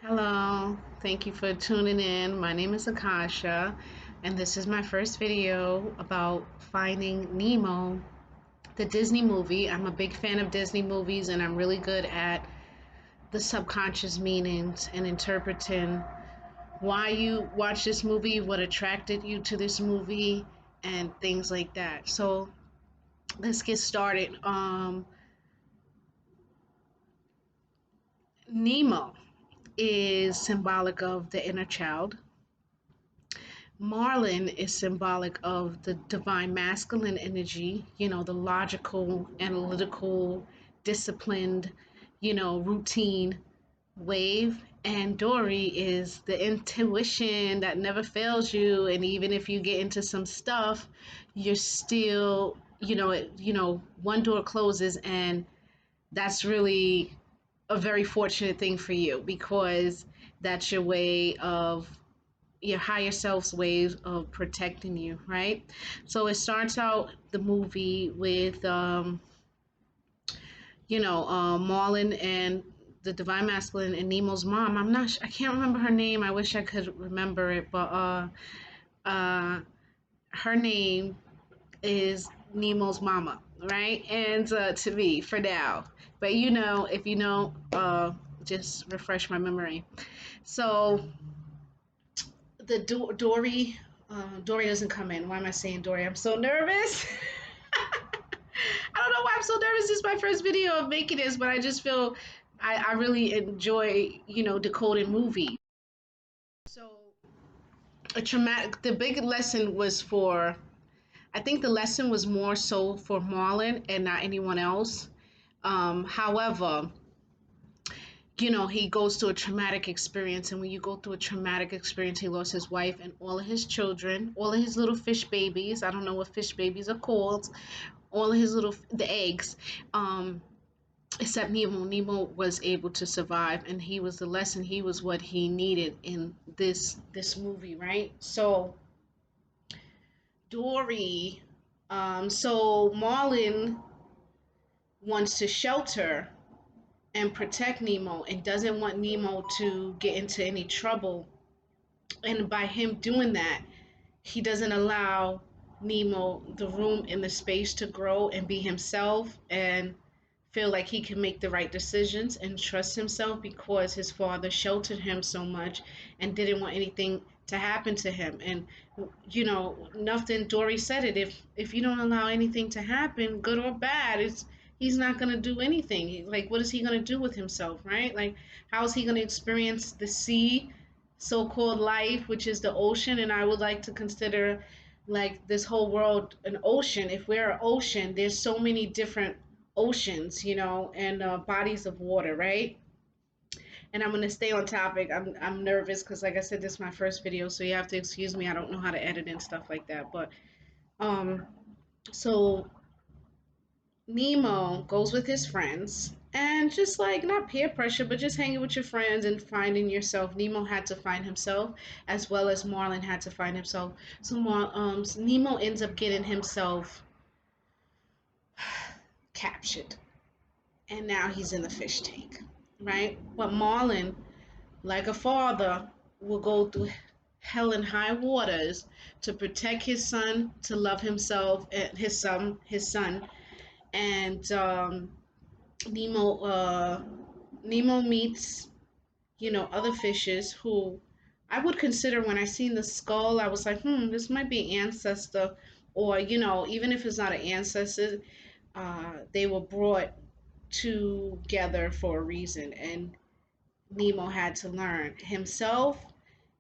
Hello, thank you for tuning in. My name is Akasha, and this is my first video about Finding Nemo, the Disney movie. I'm a big fan of Disney movies, and I'm really good at the subconscious meanings and interpreting why you watch this movie, what attracted you to this movie, and things like that. So let's get started. Nemo is symbolic of the inner child. Marlin is symbolic of the divine masculine energy, the logical, analytical, disciplined, routine wave. And Dory is the intuition that never fails you. And even if you get into some stuff, you're still, one door closes, and that's really a very fortunate thing for you because that's your way of your higher self's ways of protecting you, right? So it starts out the movie with Marlin and the divine masculine and Nemo's mom. I can't remember her name. I wish I could remember it, but uh her name is Nemo's mama, right? And to me for now. But if you know, just refresh my memory. So the Dory doesn't come in. Why am I saying Dory? I'm so nervous. I don't know why I'm so nervous. This is my first video of making this, but I just feel I really enjoy, decoding movies. So the big lesson was for, I think the lesson was more so for Marlon and not anyone else. However, he goes through a traumatic experience, and when you go through a traumatic experience, he lost his wife and all of his children, all of his little fish babies. I don't know what fish babies are called. All of his the eggs, except Nemo. Nemo was able to survive, and he was the lesson. He was what he needed in this movie, right? So Dory, so Marlin wants to shelter and protect Nemo and doesn't want Nemo to get into any trouble. And by him doing that, he doesn't allow Nemo the room and the space to grow and be himself and feel like he can make the right decisions and trust himself because his father sheltered him so much and didn't want anything to happen to him. And nothing, Dory said it, if you don't allow anything to happen, good or bad, he's not going to do anything. Like, what is he going to do with himself, right? Like, how is he going to experience the sea, so-called life, which is the ocean? And I would like to consider like this whole world an ocean. If we're an ocean, there's so many different oceans, and bodies of water, right? And I'm going to stay on topic. I'm nervous because, like I said, this is my first video, so you have to excuse me. I don't know how to edit and stuff like that. But um, so Nemo goes with his friends, and just like not peer pressure, but just hanging with your friends and finding yourself. Nemo had to find himself, as well as Marlin had to find himself. So Nemo ends up getting himself captured, and now he's in the fish tank, right? But Marlin, like a father, will go through hell and high waters to protect his son, to love himself and his son. And Nemo, uh, Nemo meets, other fishes who I would consider, when I seen the skull, I was like, this might be an ancestor, or even if it's not an ancestor, they were brought together for a reason, and Nemo had to learn himself,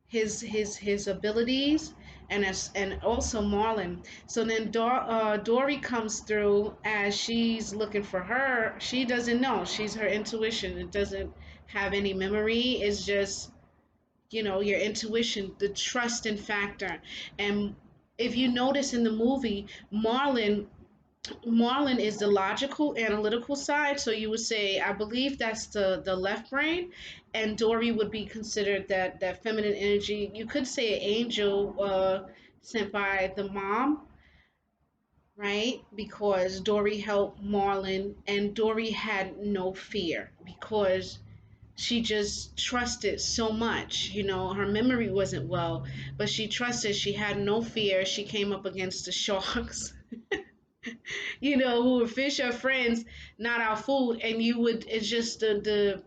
his abilities, and also Marlin. So then Dory comes through as she's looking for her. She doesn't know. She's her intuition. It doesn't have any memory. It's just your intuition, the trust and factor. And if you notice in the movie, Marlin is the logical, analytical side. So you would say, I believe that's the left brain, and Dory would be considered that feminine energy. You could say an angel sent by the mom, right? Because Dory helped Marlin, and Dory had no fear because she just trusted so much. You know, her memory wasn't well, but she trusted. She had no fear. She came up against the sharks, you know, who were fish are friends, not our food. And you would, it's just the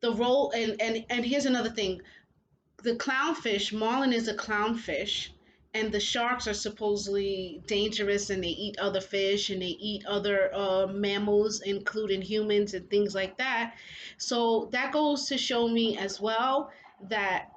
role. And here's another thing: the clownfish, marlin is a clownfish, and the sharks are supposedly dangerous, and they eat other fish and they eat other mammals, including humans and things like that. So that goes to show me as well that,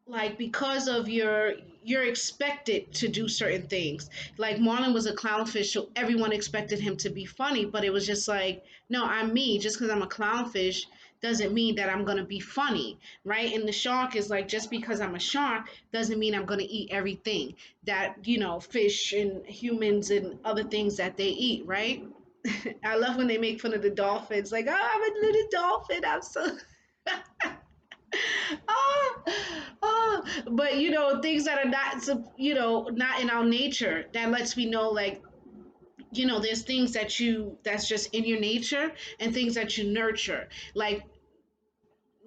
like, because of you're expected to do certain things. Like Marlon was a clownfish, so everyone expected him to be funny, but it was just like, no, I'm me. Just because I'm a clownfish doesn't mean that I'm gonna be funny, right? And the shark is like, just because I'm a shark doesn't mean I'm gonna eat everything that, you know, fish and humans and other things that they eat, right? I love when they make fun of the dolphins, like, oh, I'm a little dolphin, I'm so oh, oh, but you know, things that are not, you know, not in our nature. That lets me know, like, you know, there's things that that's just in your nature, and things that you nurture. Like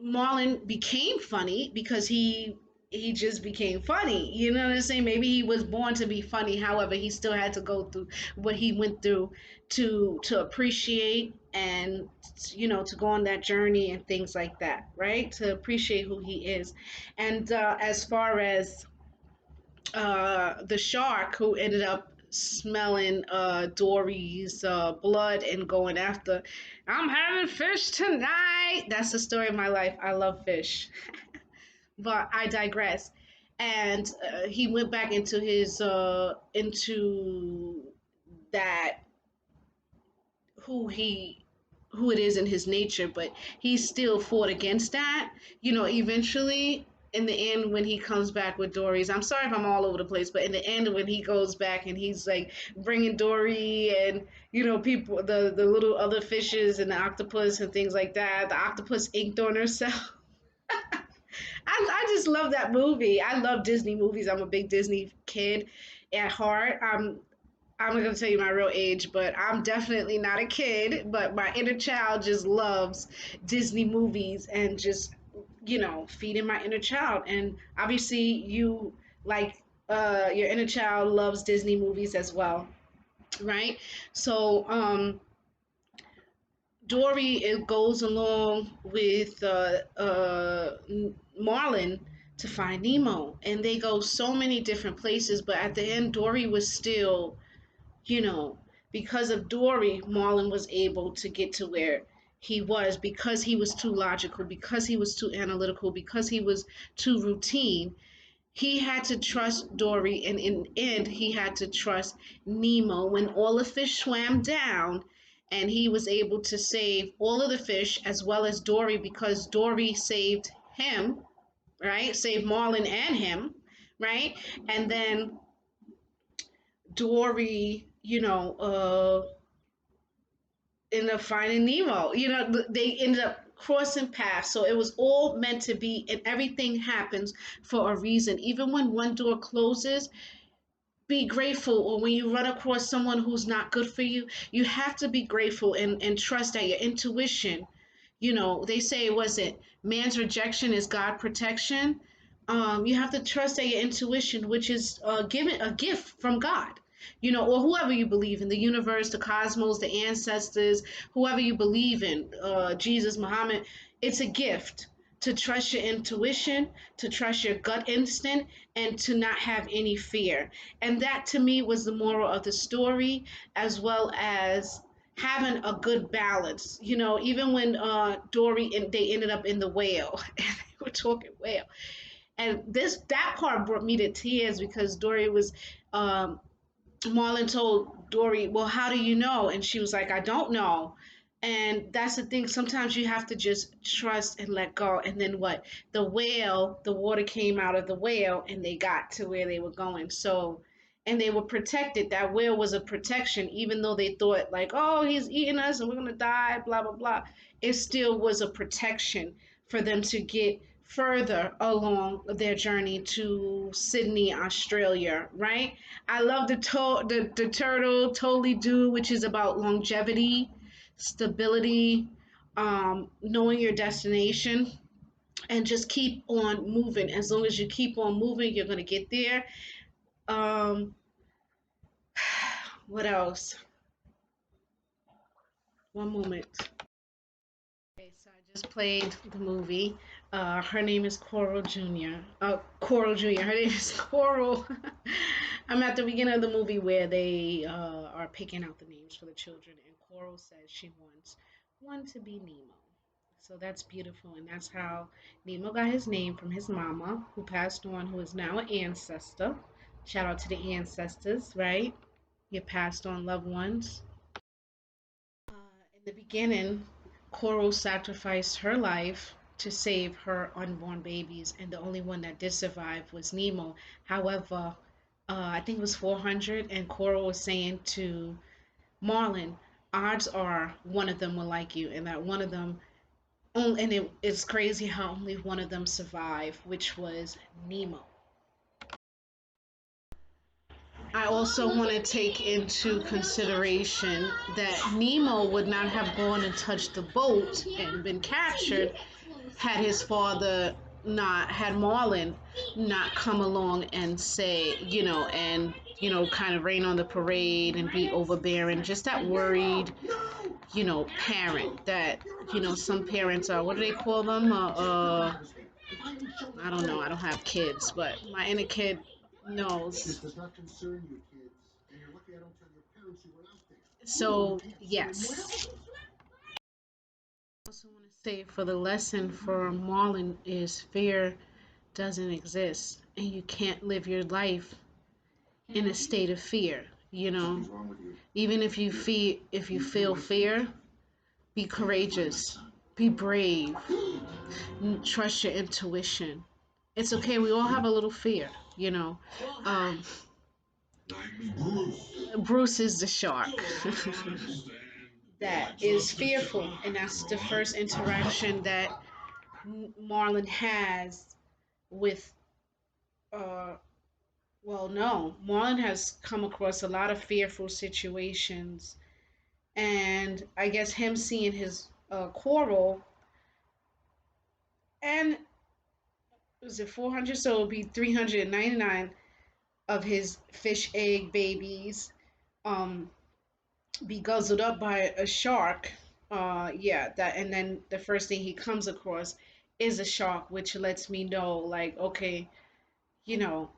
Marlon became funny because he just became funny. You know what I'm saying? Maybe he was born to be funny. However, he still had to go through what he went through to appreciate, and, you know, to go on that journey and things like that, right? To appreciate who he is. And as far as the shark who ended up smelling Dory's blood and going after, I'm having fish tonight. That's the story of my life. I love fish, but I digress. And he went back into his into that, who he who it is in his nature, but he still fought against that. You know, eventually in the end, when he comes back with Dory's, I'm sorry if I'm all over the place, but in the end, when he goes back and he's like bringing Dory and, you know, people, the little other fishes and the octopus and things like that, the octopus inked on herself. I just love that movie. I love Disney movies. I'm a big Disney kid at heart. I'm not gonna tell you my real age, but I'm definitely not a kid. But my inner child just loves Disney movies, and just, you know, feeding my inner child. And obviously, you, like, your inner child loves Disney movies as well, right? So Dory, it goes along with Marlin to find Nemo, and they go so many different places. But at the end, Dory was still, you know, because of Dory, Marlon was able to get to where he was, because he was too logical, because he was too analytical, because he was too routine. He had to trust Dory, and in the end, he had to trust Nemo when all the fish swam down, and he was able to save all of the fish as well as Dory, because Dory saved him, right? Saved Marlin and him, right? And then Dory, you know, ended up finding Nemo. You know, they ended up crossing paths. So it was all meant to be, and everything happens for a reason. Even when one door closes, be grateful. Or when you run across someone who's not good for you have to be grateful, and trust that your intuition, you know, they say, was it man's rejection is God protection? You have to trust that your intuition, which is given a gift from God, you know, or whoever you believe in, the universe, the cosmos, the ancestors, whoever you believe in, Jesus, Muhammad, it's a gift to trust your intuition, to trust your gut instinct, and to not have any fear. And that to me was the moral of the story, as well as having a good balance. You know, even when Dory and they ended up in the whale, and they were talking whale, and that part brought me to tears, because Dory was um, Marlon told Dory, well, how do you know? And she was like, I don't know. And that's the thing. Sometimes you have to just trust and let go. And then what? The whale, the water came out of the whale, and they got to where they were going. So, and they were protected. That whale was a protection, even though they thought, like, oh, he's eating us and we're going to die, blah, blah, blah. It still was a protection for them to get further along their journey to Sydney, Australia, right? I love the turtle, totally do, which is about longevity, stability, knowing your destination, and just keep on moving. As long as you keep on moving, you're gonna get there. Um, what else? One moment. Okay, so I just played the movie. Her name is Coral Jr. Coral Jr. Her name is Coral. I'm at the beginning of the movie where they are picking out the names for the children, and Coral says she wants one to be Nemo. So that's beautiful, and that's how Nemo got his name from his mama, who passed on, who is now an ancestor. Shout out to the ancestors, right? Your passed on loved ones. In the beginning, Coral sacrificed her life to save her unborn babies, and the only one that did survive was Nemo. However, I think it was 400, and Coral was saying to Marlin, odds are one of them will like you, and that one of them, and it's crazy how only one of them survived, which was Nemo. I also want to take into consideration that Nemo would not have gone and touched the boat and been captured had his father not, had Marlin not come along and say, kind of rain on the parade and be overbearing. Just that worried, parent that, some parents are, what do they call them? I don't know. I don't have kids, but my inner kid knows. This does not concern you, kids. And you're lucky I don't tell your parents you were out there. So, yes. I also want to say for the lesson for Marlon is fear doesn't exist, and you can't live your life in a state of fear. Even if you feel fear, be courageous, be brave, trust your intuition. It's okay. We all have a little fear, you know. Um, Bruce is the shark that is fearful, and that's the first interaction that Marlon has with. Uh, well, no, Marlon has come across a lot of fearful situations, and I guess him seeing his Coral, and was it 400? So it would be 399 of his fish egg babies um, be guzzled up by a shark. Yeah, that, and then the first thing he comes across is a shark, which lets me know, like, okay, you know,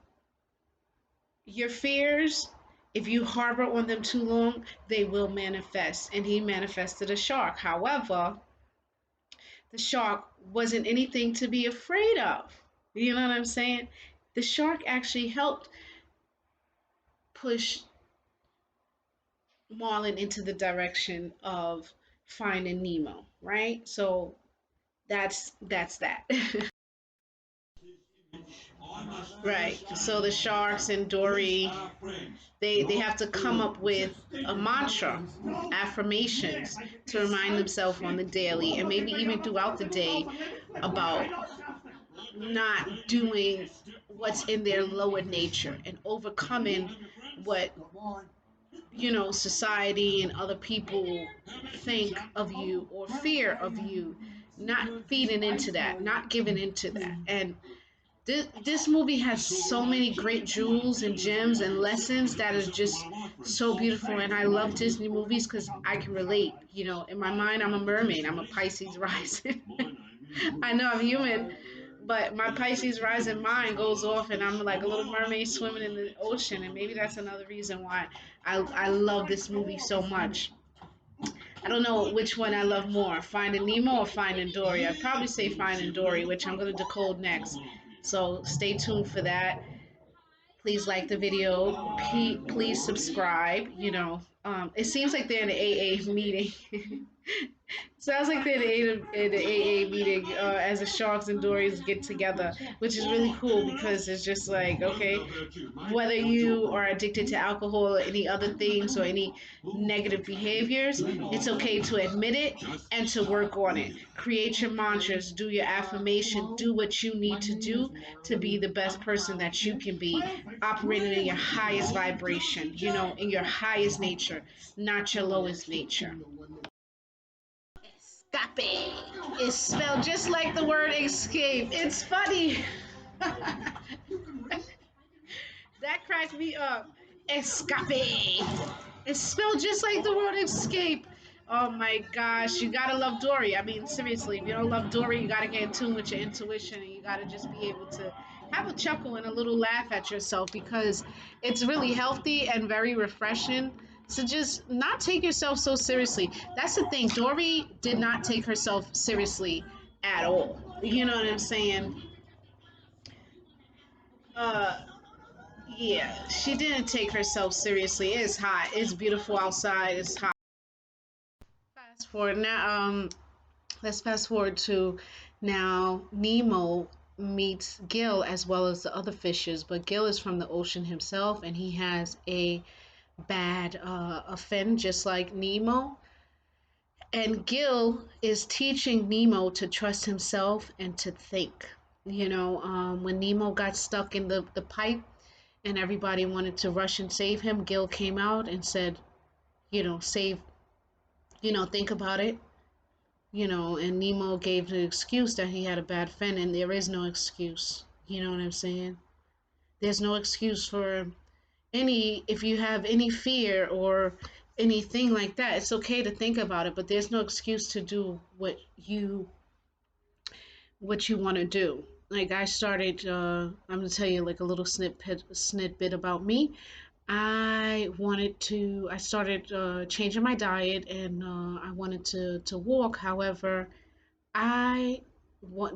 your fears, if you harbor on them too long, they will manifest. And he manifested a shark. However, the shark wasn't anything to be afraid of. You know what I'm saying? The shark actually helped push Marlin into the direction of finding Nemo, right? So that's that. Right. So the sharks and Dory, they have to come up with a mantra, affirmations to remind themselves on the daily and maybe even throughout the day about not doing what's in their lower nature and overcoming what society and other people think of you or fear of you, not feeding into that, not giving into that. And this movie has so many great jewels and gems and lessons that is just so beautiful. And I love Disney movies because I can relate. In my mind, I'm a mermaid. I'm a Pisces rising. I know I'm human, but my Pisces rising mind goes off, and I'm like a little mermaid swimming in the ocean. And maybe that's another reason why I love this movie so much. I don't know which one I love more, Finding Nemo or Finding Dory. I'd probably say Finding Dory, which I'm going to decode next. So stay tuned for that. Please like the video. Please subscribe. It seems like they're in an AA meeting. Sounds like they're in the AA meeting as the Sharks and Dories get together, which is really cool because it's just like, okay, whether you are addicted to alcohol or any other things or any negative behaviors, it's okay to admit it and to work on it. Create your mantras, do your affirmation, do what you need to do to be the best person that you can be, operating in your highest vibration, in your highest nature, not your lowest nature. Escape. It's spelled just like the word escape. It's funny. That cracked me up. Escape. It's spelled just like the word escape. Oh my gosh, you gotta love Dory. I mean, seriously, if you don't love Dory, you gotta get in tune with your intuition and you gotta just be able to have a chuckle and a little laugh at yourself because it's really healthy and very refreshing. So just not take yourself so seriously. That's the thing. Dory did not take herself seriously at all. You know what I'm saying? Uh, yeah, she didn't take herself seriously. It's hot. It's beautiful outside. It's hot. Fast forward now. Let's fast forward to now. Nemo meets Gil as well as the other fishes, but Gil is from the ocean himself, and he has a bad a fin just like Nemo. And Gil is teaching Nemo to trust himself and to think. When Nemo got stuck in the pipe and everybody wanted to rush and save him, Gil came out and said, save, think about it. And Nemo gave the excuse that he had a bad fin, and there is no excuse. You know what I'm saying? There's no excuse for if you have any fear or anything like that. It's okay to think about it, but there's no excuse to do what you want to do. Like I started, I'm gonna tell you like a little snippet about me. I started changing my diet and I wanted to walk. However, I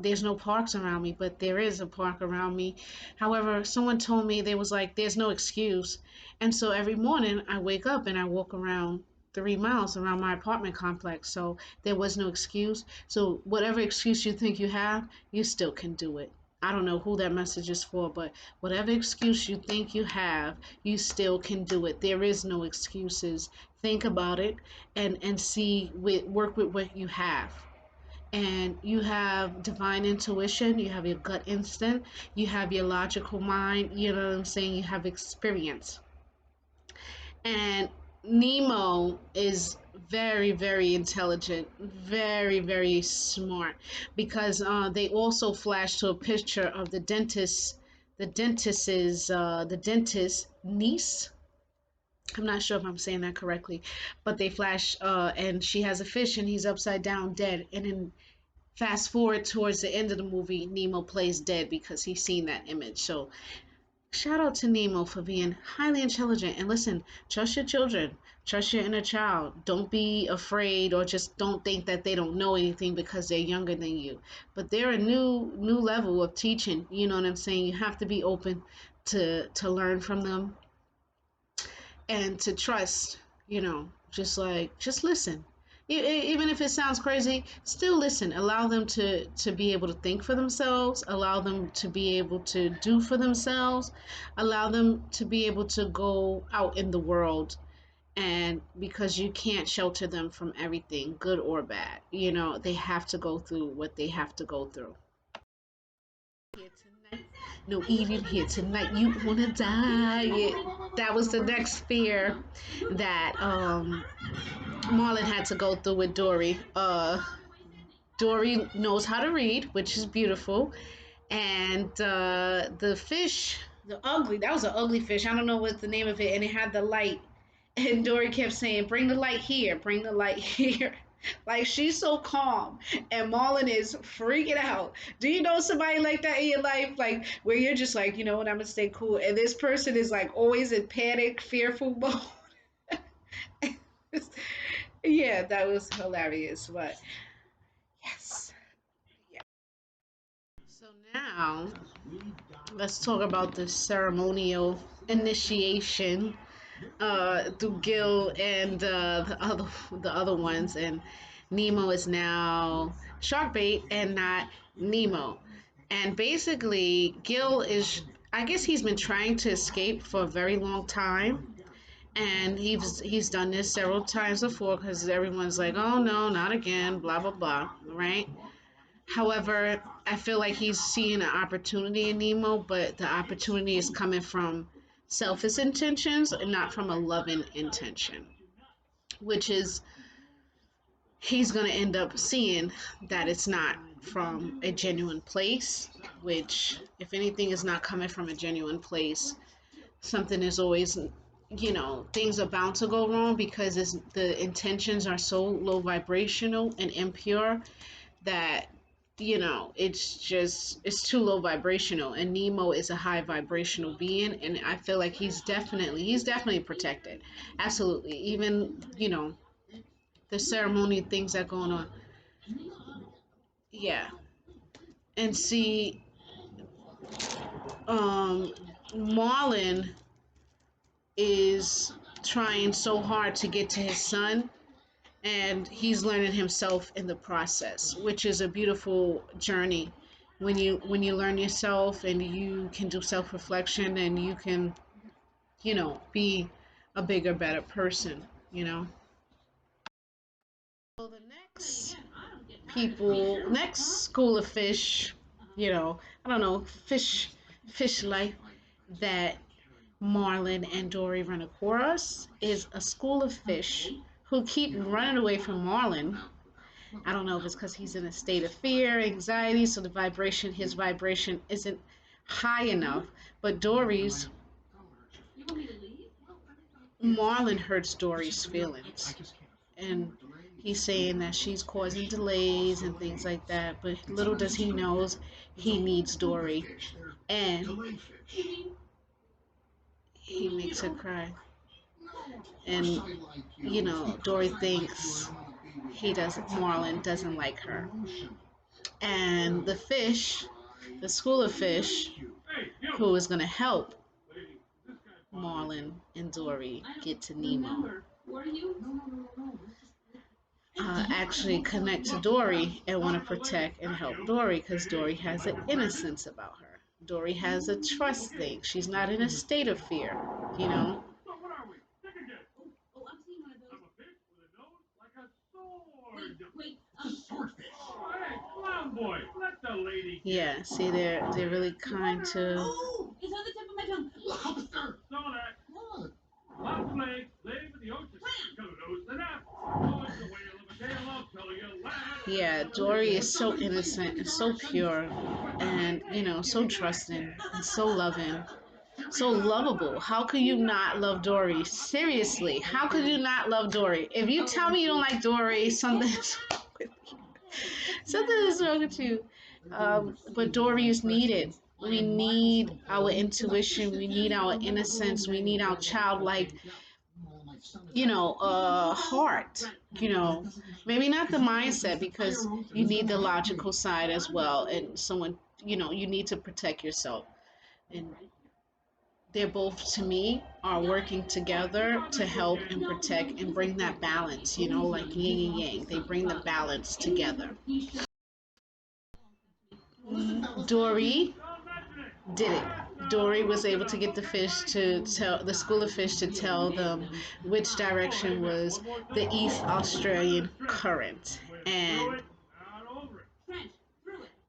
there's no parks around me, but there is a park around me. However, someone told me there was like there's no excuse, and so every morning I wake up and I walk around 3 miles around my apartment complex. So there was no excuse. So whatever excuse you think you have, you still can do it. I don't know who that message is for, but whatever excuse you think you have, you still can do it. There is no excuses. Think about it and work with what you have, and you have divine intuition, you have your gut instinct, you have your logical mind, you know what I'm saying? You have experience. And Nemo is very, very intelligent, very, very smart because they also flash to a picture of the dentist's niece. I'm not sure if I'm saying that correctly, but they flash, and she has a fish, and he's upside down dead. And then fast forward towards the end of the movie, Nemo plays dead because he's seen that image. So shout out to Nemo for being highly intelligent. And listen, trust your children, trust your inner child. Don't be afraid or just don't think that they don't know anything because they're younger than you. But they're a new level of teaching. You know what I'm saying? You have to be open to learn from them and to trust, just listen. Even if it sounds crazy, still listen. Allow them to be able to think for themselves, allow them to be able to do for themselves, allow them to be able to go out in the world. And because you can't shelter them from everything, good or bad, they have to go through what they have to go through. Here tonight, no eating here tonight. You wanna die? That was the next fear that Marlon had to go through with Dory. Dory knows how to read, which is beautiful, and the fish, that was an ugly fish. I don't know what the name of it, and it had the light. And Dory kept saying, "Bring the light here, bring the light here." Like she's so calm, and Marlon is freaking out. Do you know somebody like that in your life, like where you're just like, you know what, I'm gonna stay cool, and this person is like always in panic, fearful mode. Yeah, that was hilarious. But yes, yeah. So now let's talk about the ceremonial initiation through Gil and the other ones, and Nemo is now shark bait and not Nemo. And basically, Gil is, I guess he's been trying to escape for a very long time, and he's done this several times before because everyone's like, oh no, not again, blah blah blah, right? However, I feel like he's seeing an opportunity in Nemo, but the opportunity is coming from selfish intentions and not from a loving intention, which is he's going to end up seeing that it's not from a genuine place, which, if anything is not coming from a genuine place, something is always, things are bound to go wrong because the intentions are so low vibrational and impure that it's too low vibrational, and Nemo is a high vibrational being, and I feel like he's definitely protected. Absolutely. Even the ceremony things that going on. Yeah. And see, um Marlon is trying so hard to get to his son, and he's learning himself in the process, which is a beautiful journey. When you learn yourself and you can do self-reflection, and you can be a bigger, better person. So the next school of fish, I don't know, fish life that Marlin and Dory run across is a school of fish who keep running away from Marlin. I don't know if it's because he's in a state of fear, anxiety, so his vibration isn't high enough. But Marlon hurts Dory's feelings. And he's saying that she's causing delays and things like that. But little does he knows he needs Dory. And he makes her cry. And, Dory thinks Marlon doesn't like her. And the school of fish, who is going to help Marlon and Dory get to Nemo, actually connect to Dory and want to protect and help Dory because Dory has an innocence about her. Dory has a trust thing. She's not in a state of fear, you know? Yeah, see, they're really kind to. Oh, it's on the tip of my tongue. Lobster. Saw that. What? Lots of legs live in the ocean. Kudos to them. Oh, it's the whale of a tale, I'll tell you. Yeah, Dory is so innocent and so pure, and so trusting and so loving, so lovable. How could you not love Dory? Seriously, how could you not love Dory? If you tell me you don't like Dory, something's wrong with you. Something is wrong with you. But Dory is needed. We need our intuition. We need our innocence. We need our childlike, heart. Maybe not the mindset, because you need the logical side as well. And someone, you need to protect yourself. And they're both, to me, are working together to help and protect and bring that balance, like yin and yang. They bring the balance together. Dory did it. Dory was able to get the fish to tell the school of fish to tell them which direction was the East Australian current.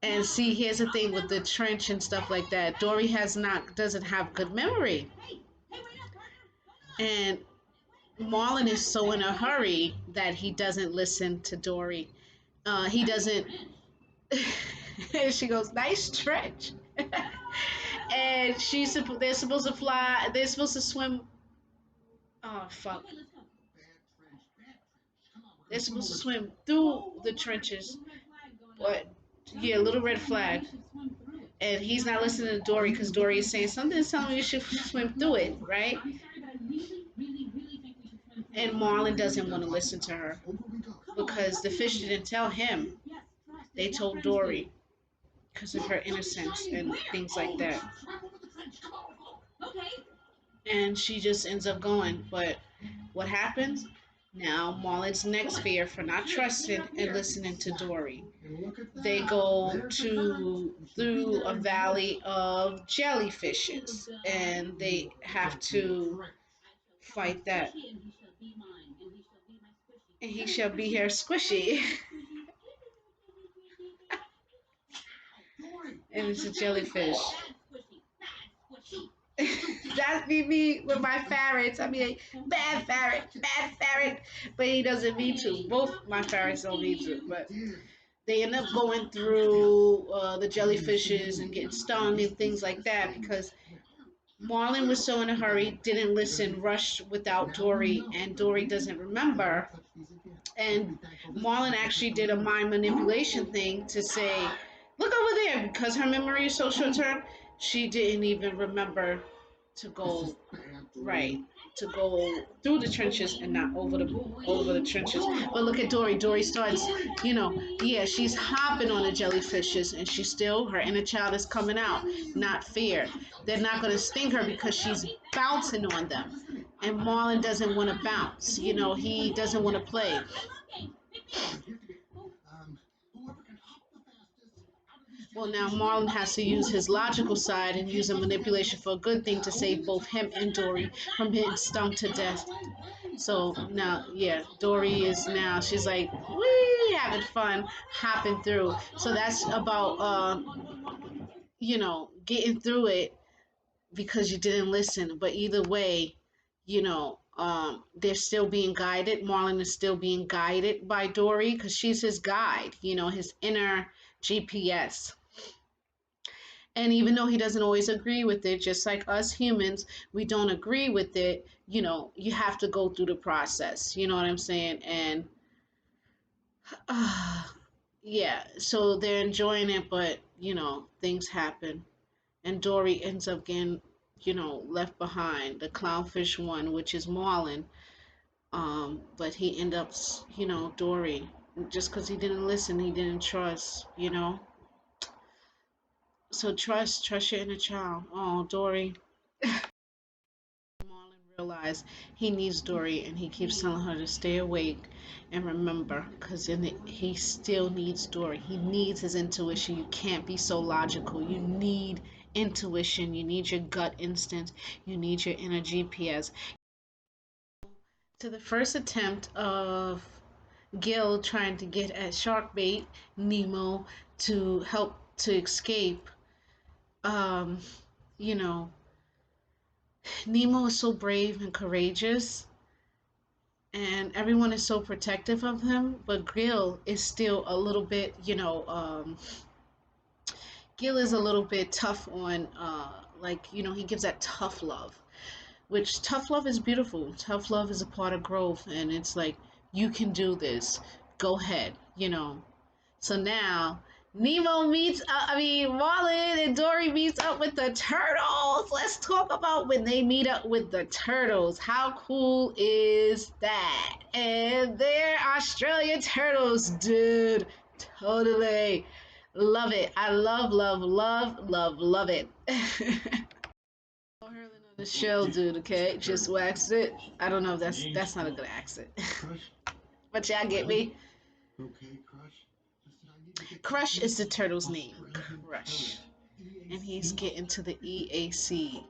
And see, here's the thing with the trench and stuff like that. Dory doesn't have good memory. And Marlon is so in a hurry that he doesn't listen to Dory. He doesn't. And she goes, "Nice stretch." And they're supposed to fly. They're supposed to swim. Oh fuck! They're supposed to swim through the trenches, but yeah, little red flag. And he's not listening to Dory because Dory is saying something's telling me you should swim through it, right? And Marlon doesn't want to listen to her because the fish didn't tell him. They told Dory because of her innocence and things like that. And she just ends up going. But what happens? Now Marlon's next fear for not trusting and listening to Dory. They go through a valley of jellyfishes, and they have to fight that. And he shall be here squishy. And it's a jellyfish. That's That's me with my ferrets. I mean, like, bad ferret. But he doesn't mean to. Both my ferrets don't mean to. But they end up going through the jellyfishes and getting stung and things like that because Marlin was so in a hurry, didn't listen, rushed without Dory, and Dory doesn't remember. And Marlon actually did a mind manipulation thing to say, look over there, because her memory is so short term, she didn't even remember to go right, to go through the trenches and not over the trenches. But look at Dory. Dory starts, yeah, she's hopping on the jellyfishes, and she's still, her inner child is coming out, not fear. They're not going to sting her because she's bouncing on them. And Marlon doesn't want to bounce. He doesn't want to play. Well, now Marlon has to use his logical side and use a manipulation for a good thing to save both him and Dory from being stung to death. So now, yeah, Dory is now, she's like, wee, having fun, hopping through. So that's about, getting through it because you didn't listen. But either way, they're still being guided. Marlon is still being guided by Dory because she's his guide, his inner GPS. And even though he doesn't always agree with it, just like us humans, we don't agree with it, you have to go through the process. You know what I'm saying? And yeah, so they're enjoying it, but, things happen. And Dory ends up getting, left behind. The clownfish one, which is Marlin. But he ends up, Dory, just because he didn't listen, he didn't trust. So trust your inner child. Oh, Dory. Marlon realized he needs Dory, and he keeps telling her to stay awake and remember, because he still needs Dory. He needs his intuition. You can't be so logical. You need intuition. You need your gut instinct. You need your inner GPS. To the first attempt of Gil trying to get at sharkbait Nemo to help to escape, um, you know, Nemo is so brave and courageous, and everyone is so protective of him. But Gil is still a little bit, Gil is a little bit tough on, he gives that tough love, which tough love is beautiful. Tough love is a part of growth, and it's like, you can do this. Go ahead. So now Marlin and Dory meets up with the turtles. Let's talk about when they meet up with the turtles. How cool is that? And they're Australian turtles, dude. Totally. Love it. I love it. Hurling on the shell, dude, okay? Just wax it. I don't know if that's not a good accent. But y'all get me? Crush is the turtle's name. Crush. And he's getting to the EAC.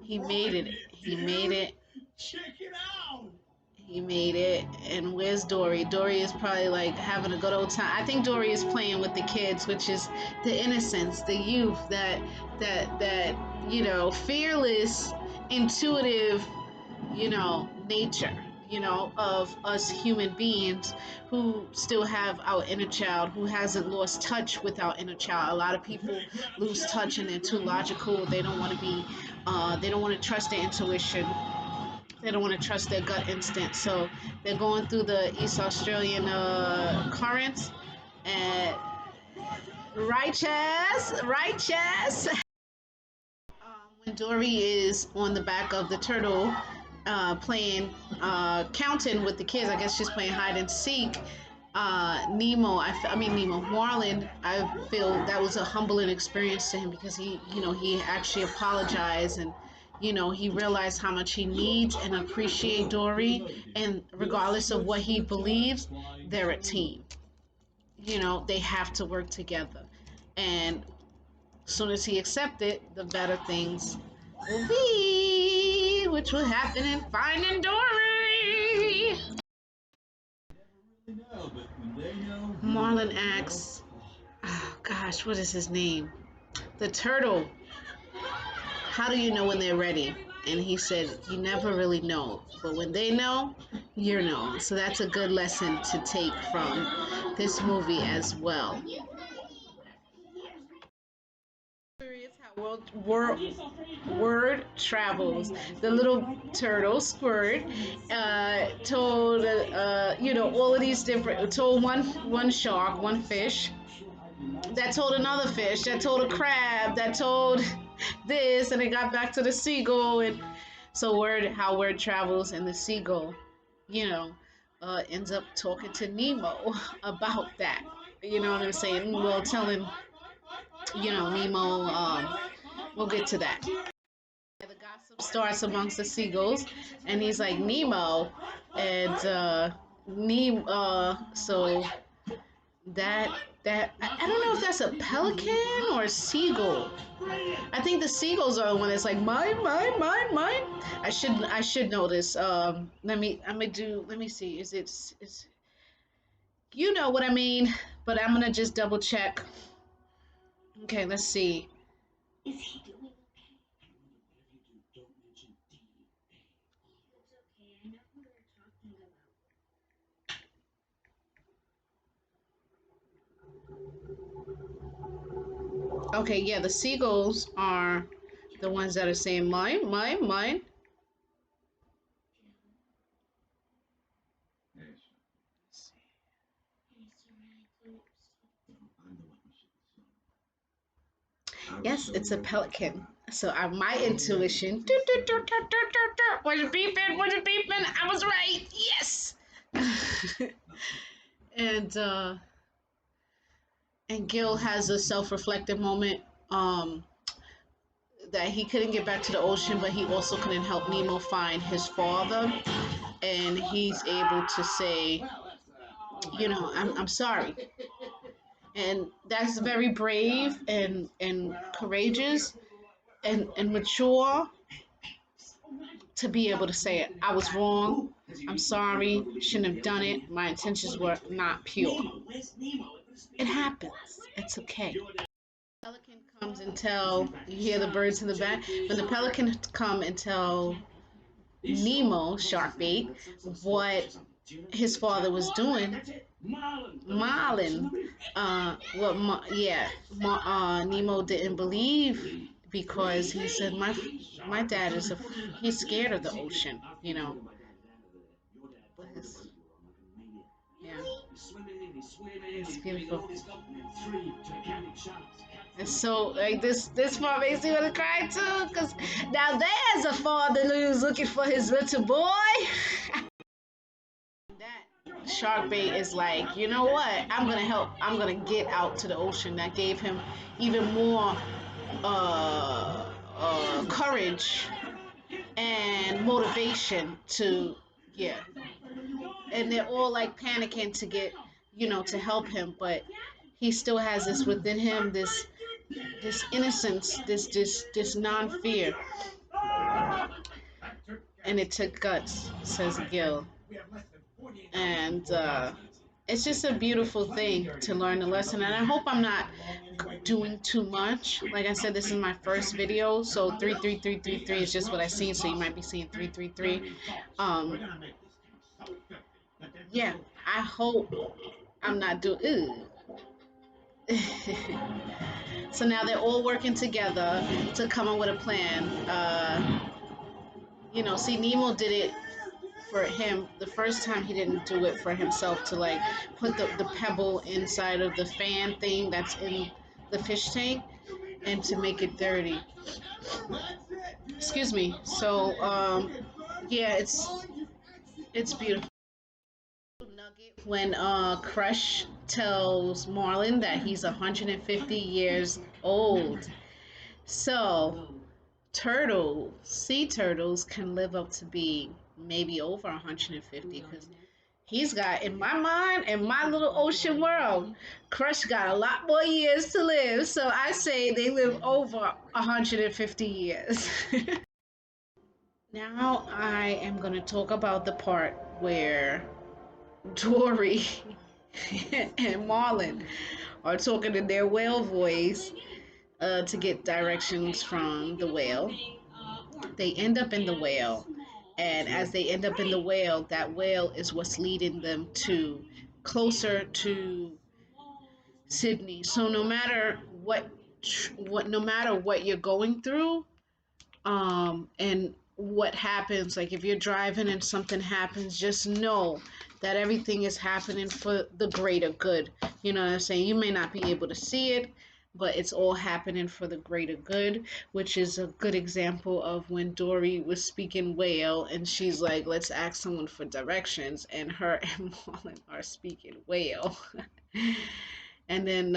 He made it. He made it. He made it. And where's Dory? Dory is probably like having a good old time. I think Dory is playing with the kids, which is the innocence, the youth, that fearless, intuitive, nature, of us human beings who still have our inner child, who hasn't lost touch with our inner child. A lot of people lose touch and they're too logical. They don't want to they don't want to trust their intuition. They don't want to trust their gut instinct. So they're going through the East Australian currents and righteous. When Dory is on the back of the turtle, playing, counting with the kids, I guess she's playing hide and seek. Nemo, Marlin, I feel that was a humbling experience to him because he actually apologized and, he realized how much he needs and appreciate Dory. And regardless of what he believes, they're a team. They have to work together. And as soon as he accepted, the better things will be, which will happen in Finding Dory. Marlon asks, oh gosh, what is his name? The turtle. How do you know when they're ready? And he said, you never really know, but when they know, you know. So that's a good lesson to take from this movie as well. Curious how word travels. The little turtle Squirt told all of these different told one shark, one fish that told another fish, that told a crab, that told this, and it got back to the seagull. And so word travels, and the seagull, you know, ends up talking to Nemo about that. You know what I'm saying? Well, telling Nemo. We'll get to that. The gossip starts amongst the seagulls, and he's like Nemo, and Nemo. So I don't know if that's a pelican or a seagull. I think the seagulls are the one that's like mine, mine, mine, mine. I should know this. Let me see. Is you know what I mean? But I'm gonna just double check. Okay, let's see. Is he doing okay? Okay, yeah, the seagulls are the ones that are saying mine, mine, mine. Yes, it's a pelican. So my intuition was beeping. I was right. Yes. and and Gil has a self-reflective moment. That he couldn't get back to the ocean, but he also couldn't help Nemo find his father, and he's able to say, I'm sorry, and that's very brave and courageous and mature to be able to say it. I was wrong. I'm sorry. Shouldn't have done it. My intentions were not pure. It happens. It's okay. Pelican comes and tell you hear the birds in the back. When the pelican come and tell Nemo, Sharkbait, what his father was doing, Marlin, Nemo didn't believe because he said my dad he's scared of the ocean, But yeah, it's beautiful. And so like this part makes me want to cry too, cause now there's a father who's looking for his little boy. That shark bait is like, you know what? I'm gonna help. I'm gonna get out to the ocean. That gave him even more courage and motivation to, yeah. And they're all like panicking to get, to help him, but he still has this within him, this innocence, this non-fear, and it took guts, says Gil. And it's just a beautiful thing to learn the lesson. And I hope I'm not doing too much. Like I said, this is my first video, so 33333 is just what I seen. So you might be seeing 333. Yeah, I hope I'm not doing. So now they're all working together to come up with a plan. See, Nemo did it for him the first time. He didn't do it for himself to like put the pebble inside of the fan thing that's in the fish tank and to make it dirty. Excuse me. So yeah, it's beautiful. Nugget when Crush tells Marlin that he's 150 years old. So sea turtles can live up to be maybe over 150 because he's got, in my mind, in my little ocean world, Crush got a lot more years to live. So I say they live over 150 years. Now I am going to talk about the part where Dory and Marlin are talking in their whale voice to get directions from the whale. They end up in the whale, and as they end up in the whale, that whale is what's leading them to closer to Sydney. So no matter no matter what you're going through, and what happens, like if you're driving and something happens, just know that everything is happening for the greater good. You know what I'm saying? You may not be able to see it, but it's all happening for the greater good, which is a good example of when Dory was speaking whale and she's like, let's ask someone for directions, and her and Marlon are speaking whale. And then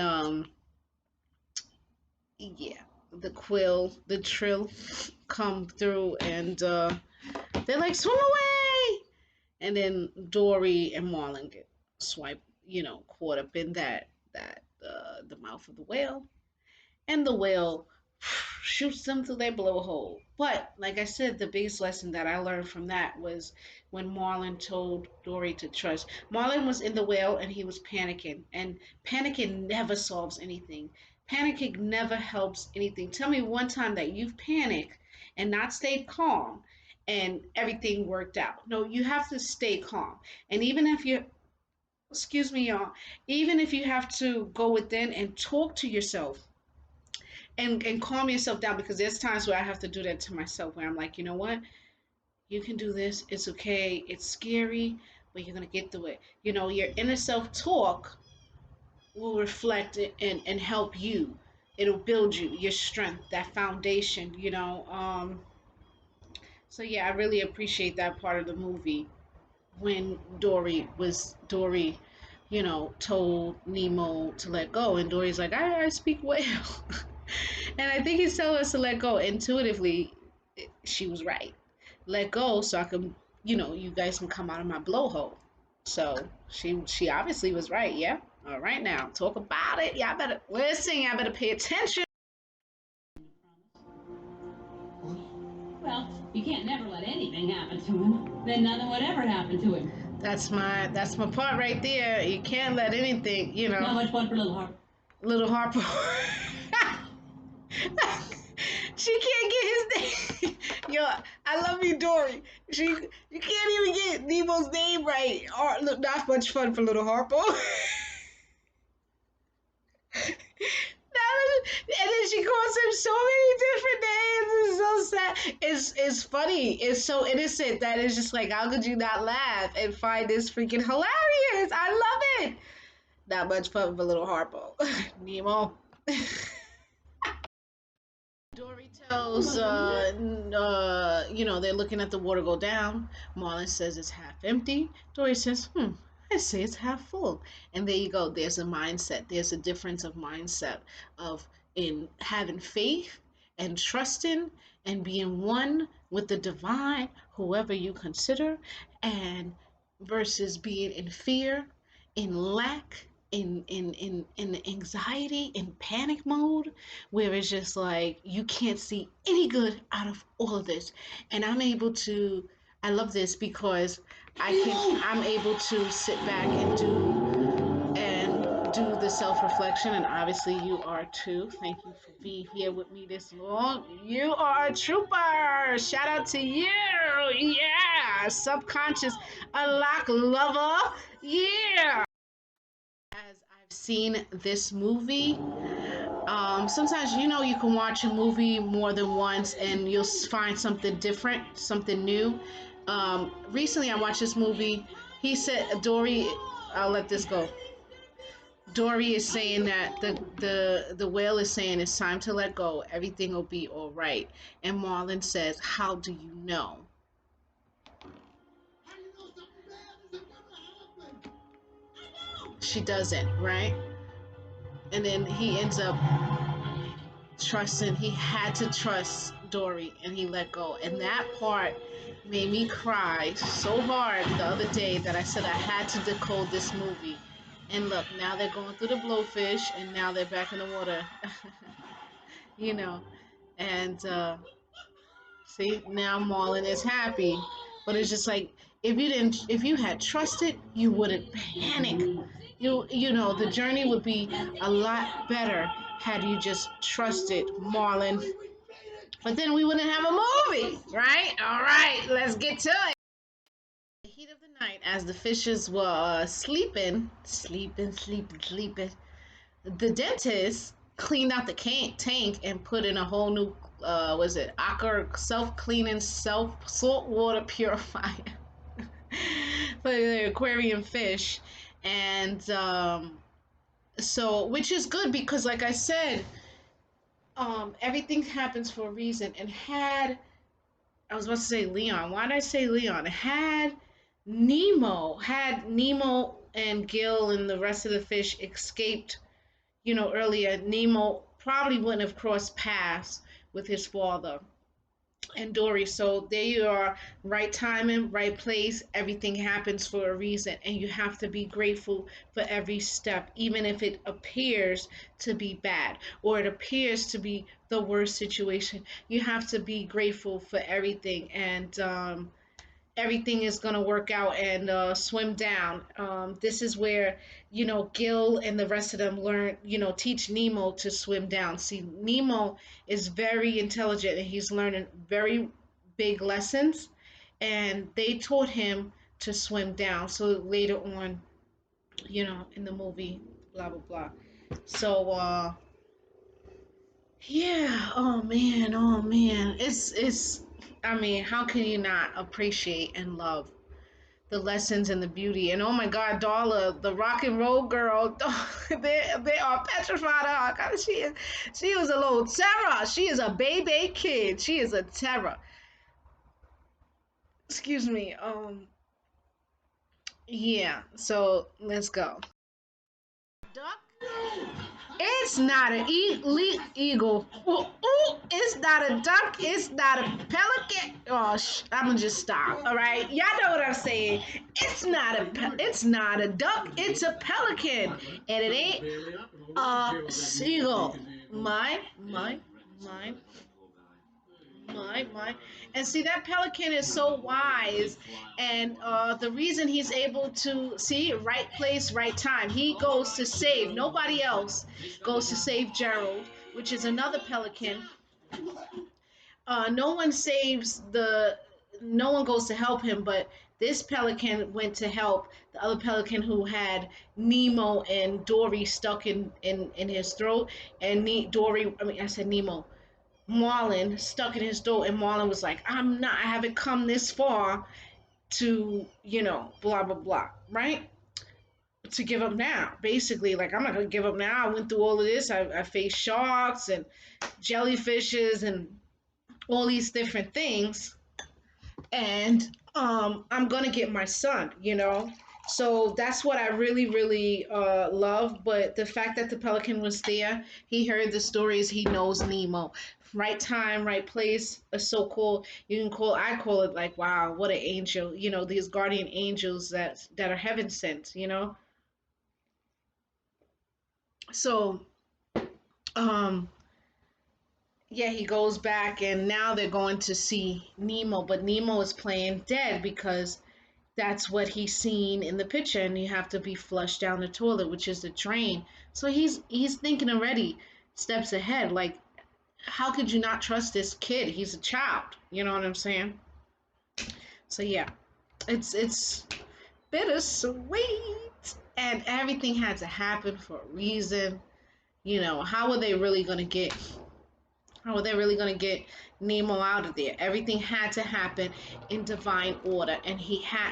yeah, the trill come through, and they're like, swim away. And then Dory and Marlon get swiped, caught up in the mouth of the whale, and the whale shoots them through their blowhole. But like I said, the biggest lesson that I learned from that was when Marlon told Dory to trust. Marlon was in the whale and he was panicking, and panicking never solves anything. Panicking never helps anything. Tell me one time that you've panicked and not stayed calm and everything worked out. No, you have to stay calm. And even if you, excuse me, y'all, even if you have to go within and talk to yourself and calm yourself down, because there's times where I have to do that to myself where I'm like, you know what? You can do this. It's okay. It's scary, but you're gonna get through it. Your inner self talk will reflect it and help you. It'll build you, your strength, that foundation. So yeah, I really appreciate that part of the movie when Dory, told Nemo to let go, and Dory's like, I speak whale. And I think he's telling us to let go. Intuitively, she was right. Let go so I can, you guys can come out of my blowhole. So she obviously was right. Yeah. All right, now talk about it. Y'all better listen. Y'all better pay attention. Well, you can't never let anything happen to him. Then nothing would ever happen to him. That's my part right there. You can't let anything, Not much fun for little Harper. Little Harper. She can't get his name. Yo, I love you, Dory. You can't even get Nemo's name right. Or look, not much fun for little Harpo. And then she calls him so many different names. It's so sad. It's funny. It's so innocent that it's just like, how could you not laugh and find this freaking hilarious? I love it. Not much fun for little Harpo. Nemo. Dory tells, they're looking at the water go down. Marlon says it's half empty. Dory says, I say it's half full. And there you go. There's a mindset. There's a difference of mindset of in having faith and trusting and being one with the divine, whoever you consider, and versus being in fear, in lack, in anxiety, in panic mode, where it's just like you can't see any good out of all of this. And I love this because I'm able to sit back and do the self-reflection, and obviously you are too. Thank you for being here with me this long. You are a trooper. Shout out to you. Yeah, subconscious unlock lover. Yeah. As I've seen this movie, sometimes you can watch a movie more than once and you'll find something different, something new. Recently I watched this movie. He said, Dory, I'll let this go. Dory is saying that the whale is saying it's time to let go. Everything will be all right. And Marlon says, how do you know? She doesn't, right? And then he ends up trusting. He had to trust Dory, and he let go. And that part made me cry so hard the other day that I said I had to decode this movie. And look, now they're going through the blowfish, and now they're back in the water. you know, and see, now Marlon is happy. But it's just like if you had trusted, you wouldn't panic. The journey would be a lot better had you just trusted Marlon But then we wouldn't have a movie, right? All right, let's get to it. The heat of the night, as the fishes were sleeping, the dentist cleaned out the tank and put in a whole new, was it aqua self-cleaning, self saltwater purifier for the aquarium fish. And so, which is good because, like I said, everything happens for a reason. And had I was about to say Leon. Why did I say Leon? Had Nemo and Gil and the rest of the fish escaped, earlier, Nemo probably wouldn't have crossed paths with his father and Dory. So there you are, right timing, right place. Everything happens for a reason, and you have to be grateful for every step, even if it appears to be bad or it appears to be the worst situation. You have to be grateful for everything, and everything is going to work out and swim down. This is where, Gil and the rest of them learn, teach Nemo to swim down. See, Nemo is very intelligent and he's learning very big lessons, and they taught him to swim down. So later on, in the movie, blah, blah, blah. So, yeah, oh man, I mean, how can you not appreciate and love the lessons and the beauty? And oh my God, Darla, the rock and roll girl, they are petrified of her. 'Cause she was a little terror. She is a baby kid. She is a terror. Excuse me. Yeah. So let's go. Duck. It's not an eagle. Ooh, ooh, it's not a duck. It's not a pelican. Oh, I'm gonna just stop. All right, y'all know what I'm saying. It's not a duck. It's a pelican, and it ain't a seagull. My, my. And see, that pelican is so wise. And the reason he's able to see right place, right time, he goes to save, nobody else goes to save Gerald, which is another pelican. No one saves no one goes to help him, but this pelican went to help the other pelican who had Nemo and Dory stuck in his throat. And I said Nemo, Marlin stuck in his throat, and Marlin was like, I haven't come this far to, blah, blah, blah, right? To give up now. Basically, like, I'm not going to give up now. I went through all of this. I faced sharks and jellyfishes and all these different things. And I'm going to get my son. So that's what I really, really love. But the fact that the pelican was there, he heard the stories, he knows Nemo. Right time, right place, a so cool. I call it like, wow, what an angel. These guardian angels that are heaven sent. So, um, yeah, he goes back, and now they're going to see Nemo, but Nemo is playing dead because that's what he's seen in the picture, and you have to be flushed down the toilet, which is the drain. So he's thinking already steps ahead. Like, how could you not trust this kid? He's a child. You know what I'm saying? So yeah, it's bittersweet, and everything had to happen for a reason. How are they really gonna get? How are they really gonna get Nemo out of there? Everything had to happen in divine order, and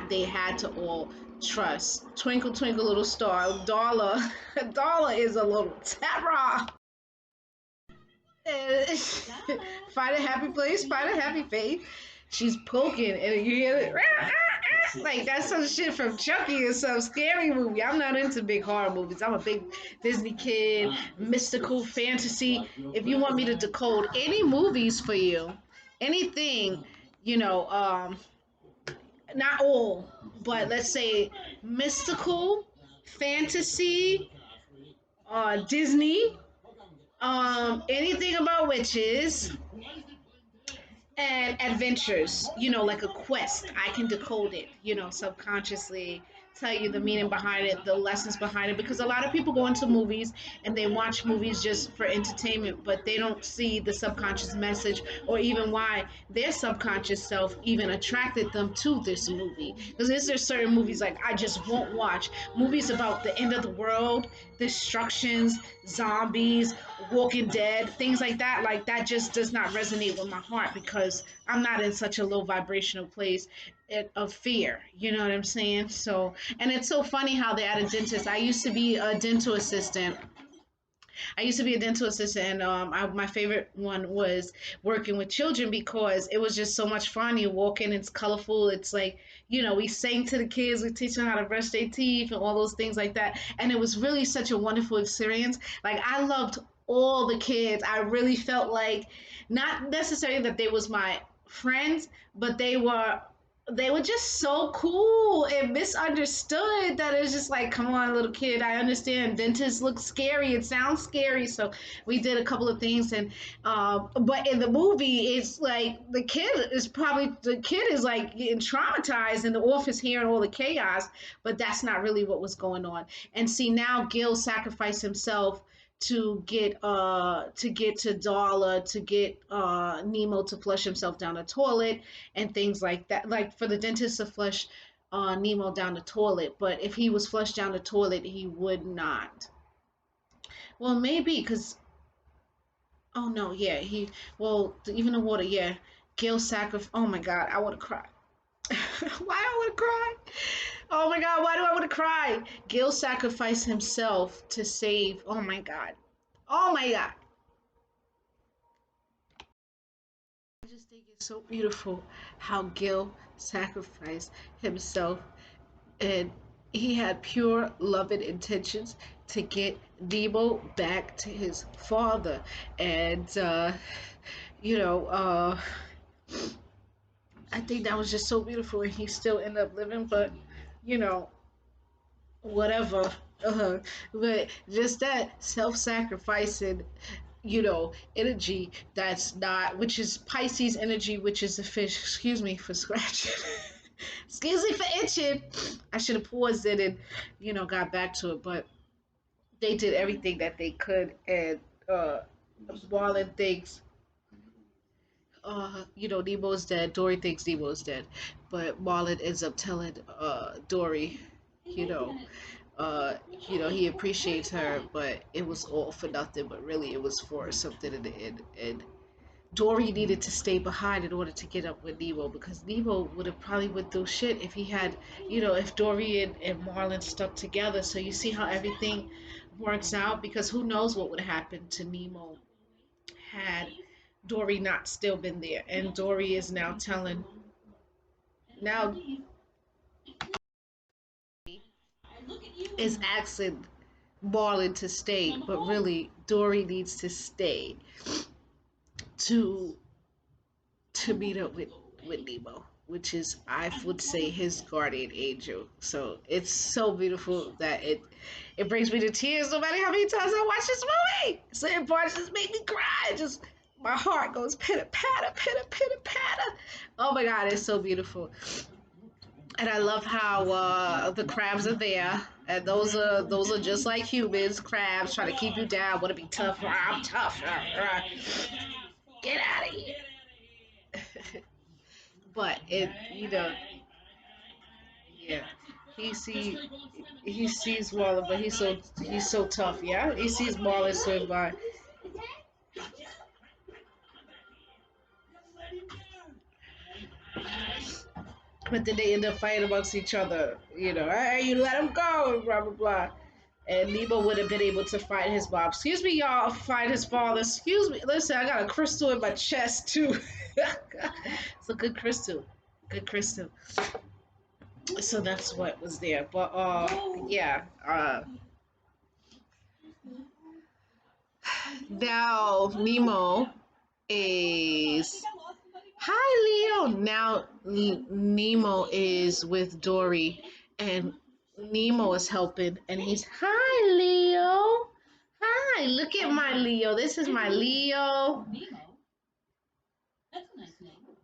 they had to all trust. Twinkle, twinkle, little star. Darla, Darla is a little terror. Find a happy place, find a happy face. She's poking, and you hear it. Like, that's some shit from Chucky or some scary movie. I'm not into big horror movies. I'm a big Disney kid, mystical fantasy. If you want me to decode any movies for you, anything, not all, but let's say mystical, fantasy, Disney, anything about witches and adventures, like a quest. I can decode it, subconsciously, tell you the meaning behind it, the lessons behind it, because a lot of people go into movies and they watch movies just for entertainment, but they don't see the subconscious message or even why their subconscious self even attracted them to this movie. Because there's certain movies like I just won't watch movies about the end of the world, destructions, zombies, Walking Dead, things like that. Like that just does not resonate with my heart because I'm not in such a low vibrational place of fear. You know what I'm saying? So, and it's so funny how they added dentists. I used to be a dental assistant. I used to be a dental assistant, and my favorite one was working with children because it was just so much fun. You walk in, it's colorful. It's like, we sang to the kids, we teach them how to brush their teeth and all those things like that. And it was really such a wonderful experience. Like, I loved all the kids. I really felt like, not necessarily that they was my friends, but they were just so cool and misunderstood that it was just like, come on, little kid, I understand dentists look scary, it sounds scary. So we did a couple of things, and but in the movie it's like the kid is like getting traumatized in the office hearing all the chaos, but that's not really what was going on. And see, now Gil sacrificed himself to get to Darla, to get Nemo to flush himself down the toilet and things like that. Like for the dentist to flush Nemo down the toilet, but if he was flushed down the toilet, he would not. Well, maybe because oh no, yeah, even the water, yeah. Gil sacrifice. Oh my God, I want to cry. Why I want to cry? Oh my God, why do I want to cry? Gil sacrificed himself to save. Oh my God. Oh my God. I just think it's so beautiful how Gil sacrificed himself, and he had pure loving intentions to get Nemo back to his father. And, you know, I think that was just so beautiful, and he still ended up living, but, you know, whatever. Uh, but just that self-sacrificing, energy that's not, which is Pisces energy, which is the fish. Excuse me for scratching. Excuse me for itching. I should have paused it and, got back to it, but they did everything that they could, and uh, Marlin thinks, Nemo's dead. Dory thinks Nemo's dead, but Marlin ends up telling Dory, you know, he appreciates her, but it was all for nothing. But really, it was for something in the end. And Dory needed to stay behind in order to get up with Nemo because Nemo would have probably went through shit if he had, if Dory and Marlin stuck together. So you see how everything works out, because who knows what would have happened to Nemo had Dory not still been there. And Dory is now is asking Marlin to stay, but really Dory needs to stay to meet up with Nemo, which is, I would say, his guardian angel. So it's so beautiful that it brings me to tears no matter how many times I watch this movie. Certain parts just make me cry. Just my heart goes pitter patter, pitter pitter patter. Oh my God, it's so beautiful. And I love how the crabs are there, and those are just like humans. Crabs trying to keep you down, want to be tough. I'm tough. Get out of here. But yeah, he sees he sees Marlon, but he's so tough. Yeah, he sees Marlon swim by, but then they end up fighting amongst each other. Hey, you let him go, blah blah blah. And Nemo would have been able to find his mom. Excuse me, y'all. Find his father. Excuse me. Listen, I got a crystal in my chest too. It's a good crystal. Good crystal. So that's what was there. But yeah. Now Nemo is hi Leo. Now Nemo is with Dory, and Nemo is helping, and he's hi Leo. Hi, look at my Leo. This is my Leo.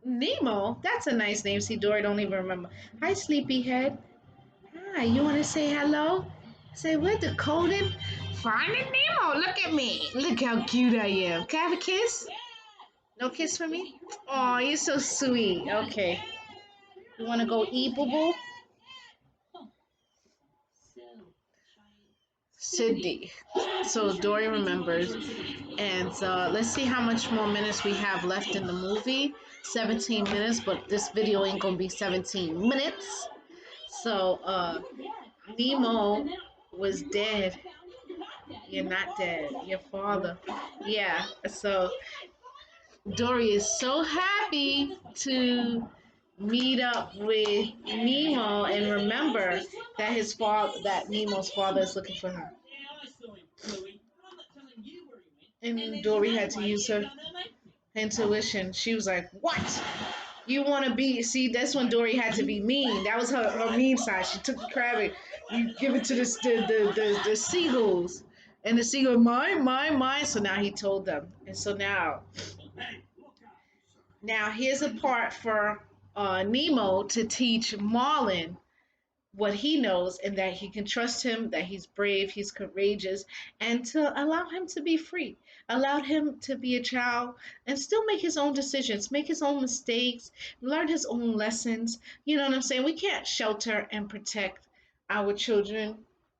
Nemo, that's a nice name. See, Dory don't even remember. Hi, sleepyhead. Hi, you want to say hello? Say, we're decoding Finding Nemo. Look at me. Look how cute I am. Can I have a kiss? No kiss for me? Oh, you're so sweet. Okay. You want to go eat, boo boo? Sydney. So Dory remembers. And let's see how much more minutes we have left in the movie. 17 minutes, but this video ain't gonna be 17 minutes. So Nemo was dead. You're not dead. Your father. Yeah. So Dory is so happy to meet up with Nemo and remember that Nemo's father is looking for her. And Dory had to use her intuition. She was like, "What? You want to be?" See, that's when Dory had to be mean. That was her mean side. She took the crab and you give it to the seagulls, and the seagull, mine, mine, mine. So now he told them, and so now here's a part for Nemo to teach Marlin what he knows and that he can trust him, that he's brave, he's courageous, and to allow him to be free, allow him to be a child and still make his own decisions, make his own mistakes, learn his own lessons. You know what I'm saying? We can't shelter and protect our children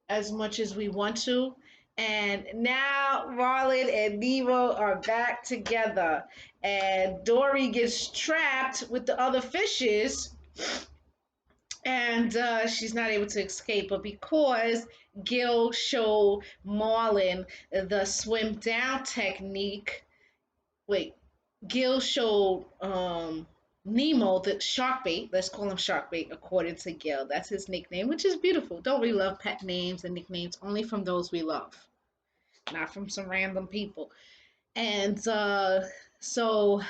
as much as we want to. And now Marlin and Nemo are back together, and Dory gets trapped with the other fishes and she's not able to escape. But because Gil showed Marlin the swim down technique, wait, Gil showed Nemo the shark bait. Let's call him shark bait, according to Gil. That's his nickname, which is beautiful. Don't we love pet names and nicknames? Only from those we love, not from some random people. And so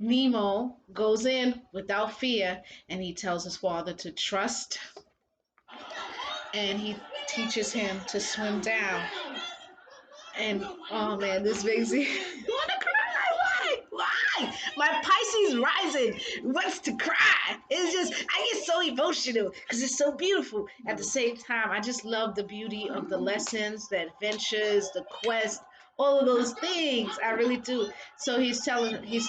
Nemo goes in without fear and he tells his father to trust and he teaches him to swim down. And oh man, this makes me want to cry. Why? Why? My Pisces rising wants to cry. It's just I get so emotional because it's so beautiful. At the same time, I just love the beauty of the lessons, the adventures, the quest, all of those things. I really do. So he's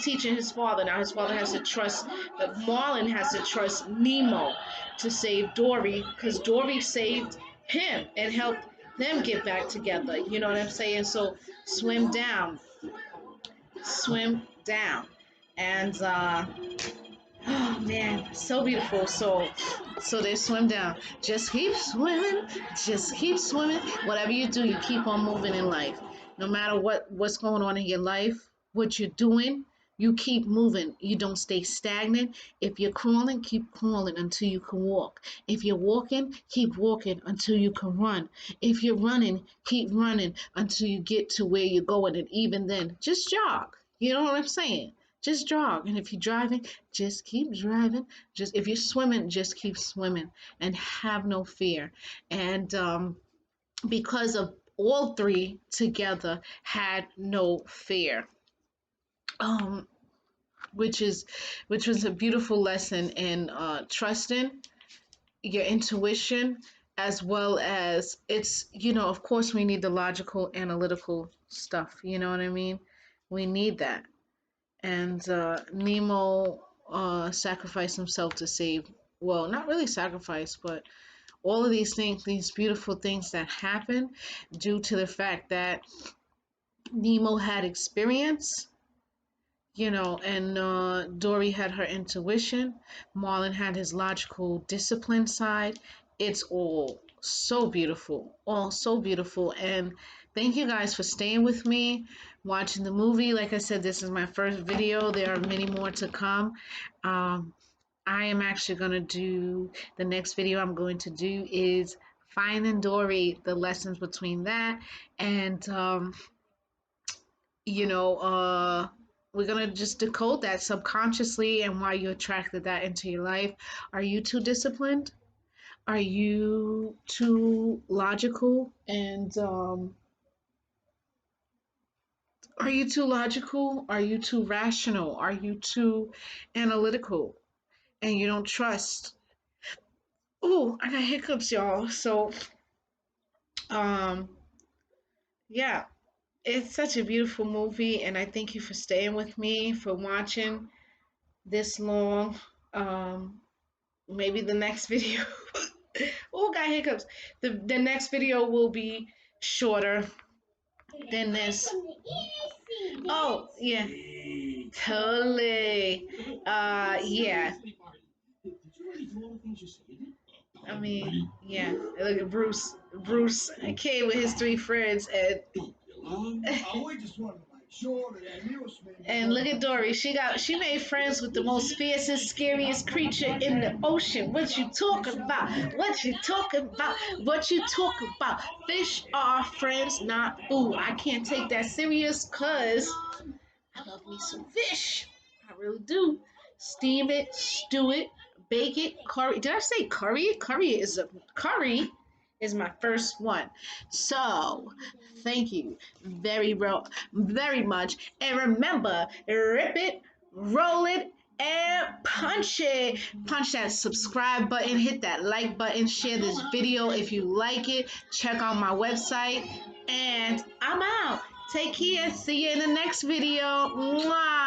teaching his father. Now his father has to trust that Marlin has to trust Nemo to save Dory because Dory saved him and helped them get back together. You know what I'm saying? So swim down, and oh man, so beautiful. So they swim down. Just keep swimming. Just keep swimming. Whatever you do, you keep on moving in life. No matter what's going on in your life, what you're doing, you keep moving. You don't stay stagnant. If you're crawling, keep crawling until you can walk. If you're walking, keep walking until you can run. If you're running, keep running until you get to where you're going. And even then, just jog. You know what I'm saying? Just jog. And if you're driving, just keep driving. Just if you're swimming, just keep swimming and have no fear. And because of all three together had no fear. Um, which was a beautiful lesson in trusting your intuition as well as it's of course we need the logical analytical stuff, you know what I mean? We need that. And Nemo sacrificed himself to save, well, not really sacrifice, but all of these things, these beautiful things that happen due to the fact that Nemo had experience, and Dory had her intuition, Marlin had his logical discipline side. It's all so beautiful, all so beautiful. And thank you guys for staying with me, watching the movie. Like I said, this is my first video. There are many more to come. Um, I am actually going to do, the next video I'm going to do is Finding Dory, the lessons between that. And, you know, we're going to just decode that subconsciously and why you attracted that into your life. Are you too disciplined? Are you too logical? And are you too logical? Are you too rational? Are you too analytical? And you don't trust Ooh, I got hiccups, y'all. So, um, yeah, it's such a beautiful movie, and I thank you for staying with me, for watching this long. Um, Maybe the next video. Oh, got hiccups. The next video will be shorter than this. Oh, yeah. Totally. Yeah. I mean, yeah. Look at Bruce. Bruce came with his three friends, and and look at Dory. She made friends with the most fiercest, scariest creature in the ocean. What you talking about? What you talking about? What you talking about? Fish are friends, not food. I can't take that serious, cause I love me some fish. I really do. Steam it, stew it, bake it, curry. Did I say curry? Curry is my first one. So thank you very much. And remember, rip it, roll it, and punch it. Punch that subscribe button, hit that like button, share this video if you like it. Check out my website. And I'm out. Take care. See you in the next video. Mwah.